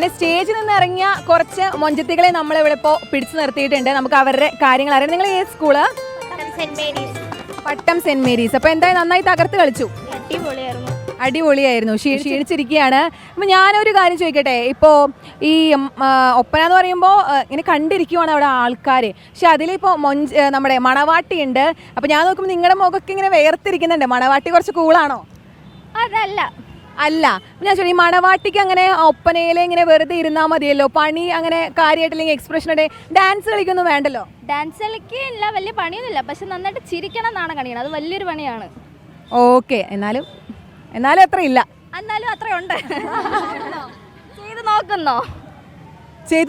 അങ്ങനെ സ്റ്റേജിൽ നിന്ന് ഇറങ്ങിയ കുറച്ച് മൊഞ്ചത്തികളെ നമ്മളിവിടെ ഇപ്പോൾ പിടിച്ചു നിർത്തിയിട്ടുണ്ട്. നമുക്ക് അവരുടെ കാര്യങ്ങൾ അറിയാം. നിങ്ങൾ ഏത് സ്കൂള്? പട്ടം സെന്റ് മേരീസ്. അപ്പോൾ എന്തായാലും നന്നായി തകർത്ത് കളിച്ചു. അടിപൊളിയായിരുന്നു. ക്ഷീണിച്ചിരിക്കുകയാണ്. അപ്പം ഞാനൊരു കാര്യം ചോദിക്കട്ടെ, ഇപ്പോൾ ഈ ഒപ്പന എന്ന് പറയുമ്പോൾ ഇങ്ങനെ കണ്ടിരിക്കുവാണ് അവിടെ ആൾക്കാർ. പക്ഷെ അതിലിപ്പോൾ നമ്മുടെ മണവാട്ടി ഉണ്ട്. അപ്പോൾ ഞാൻ നോക്കുമ്പോൾ നിങ്ങളുടെ മുഖമൊക്കെ ഇങ്ങനെ വേർതിരിക്കുന്നുണ്ട്. മണവാട്ടി കുറച്ച് കൂളാണോ? അല്ല. ഞാൻ ചോദിച്ചു, ഈ മണവാട്ടിക്ക് അങ്ങനെ ഒപ്പനയിൽ ഇങ്ങനെ വെറുതെ ഇരുന്നാൽ മതിയല്ലോ, പണി അങ്ങനെ കാര്യമായിട്ടില്ലെങ്കിൽ എക്സ്പ്രഷൻ ഡാൻസ് കളിക്കൊന്നും വേണ്ടല്ലോ? ഡാൻസ് കളിക്കില്ല, വലിയ പണിയൊന്നുമില്ല. പക്ഷെ നന്നായിട്ട് ചിരിക്കണം എന്നാണ് കാണിക്കണം. അത് വലിയൊരു പണിയാണ്. ഓക്കെ, എന്നാലും അത്ര ഇല്ല. എന്നാലും അത്രയുണ്ട്. ചെയ്ത്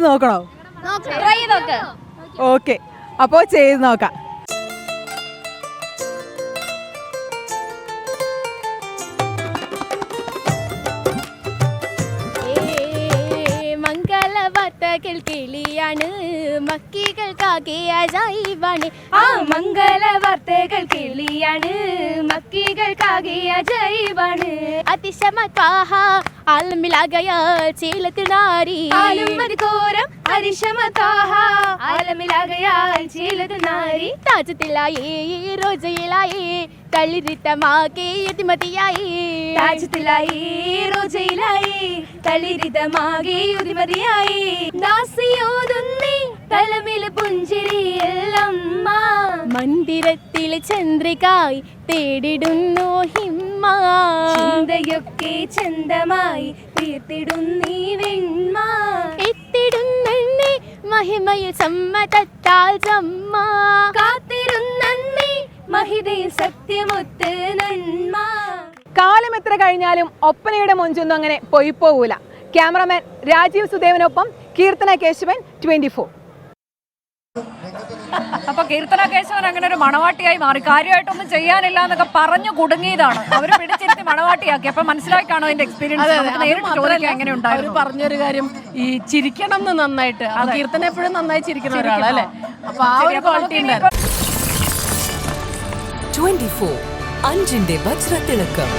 നോക്കണോ? ട്രൈ നോക്ക്. ഓക്കെ, അപ്പോൾ ചെയ്ത് നോക്കാം. കിളിയാണ് മക്കികൾക്കാകെ അജൈവാണ്. ആ മംഗള വാർത്തകൾ കിളിയാണ് മക്കികൾക്കാകെ അജൈവാണ്. അതിശമത്വാഹ ആലമിലാകയാൽ ചീലത്തിനാരി ഘോരം. അതിശമത്വാഹ ആലമിലാകയാൽ ചീലത്തിനാരി. താജത്തിലായി റോജയിലായി തളിരിതമാകെ യുതിമതിയായി. താജത്തിലായി റോജയിലായി തളിരിതമാകെ യുതിമതിയായി. ദാസിയോതുന്നി തലമില് പുഞ്ചിരിയല്ലമ്മ. മന്ദിരത്തിലെ ചന്ദ്രികായി തേടിടുന്നു ഹിമ്മ. ചിന്തയൊക്കെ ചന്തമായി തീർത്തിടുന്നീ വെണ്മ. എത്തിടുന്നെ മഹിമയിൽ സമ്മതത്താൽ ജമ്മ. കാത്തിരുന്നീ മഹിതയിൽ സത്യമൊത്ത് നന്മ. കാലം എത്ര കഴിഞ്ഞാലും ഒപ്പനയുടെ മൊഞ്ചൊന്നും അങ്ങനെ പോയിപ്പോകൂല. ക്യാമറമാൻ രാജീവ് സുദേവനൊപ്പം കീർത്തന കേശവൻ, 24. അപ്പൊ കീർത്തന കേശവൻ അങ്ങനെ ഒരു മണവാട്ടിയായി മാറി. കാര്യമായിട്ടൊന്നും ചെയ്യാനില്ല എന്നൊക്കെ പറഞ്ഞു കുടുങ്ങിയതാണ്. അവര് പിടിച്ചിരുത്തി മണവാട്ടിയാക്കി. അപ്പൊ മനസ്സിലായി കാണോ അതിന്റെ എക്സ്പീരിയൻസ്? നേരിട്ട് ചോദിക്കാൻ എങ്ങനെ ഉണ്ടായിരുന്നു? പറഞ്ഞൊരു കാര്യം, ഈ ചിരിക്കണം എന്ന് നന്നായിട്ട്. കീർത്തന എപ്പോഴും നന്നായി ചിരിക്കുന്ന ഒരാളല്ലേ. അപ്പൊ ആ ഒരു ക്വാളിറ്റി ഉണ്ടായിരുന്നു. 24 അഞ്ചിന്റെ വജ്രത്തിളക്കം.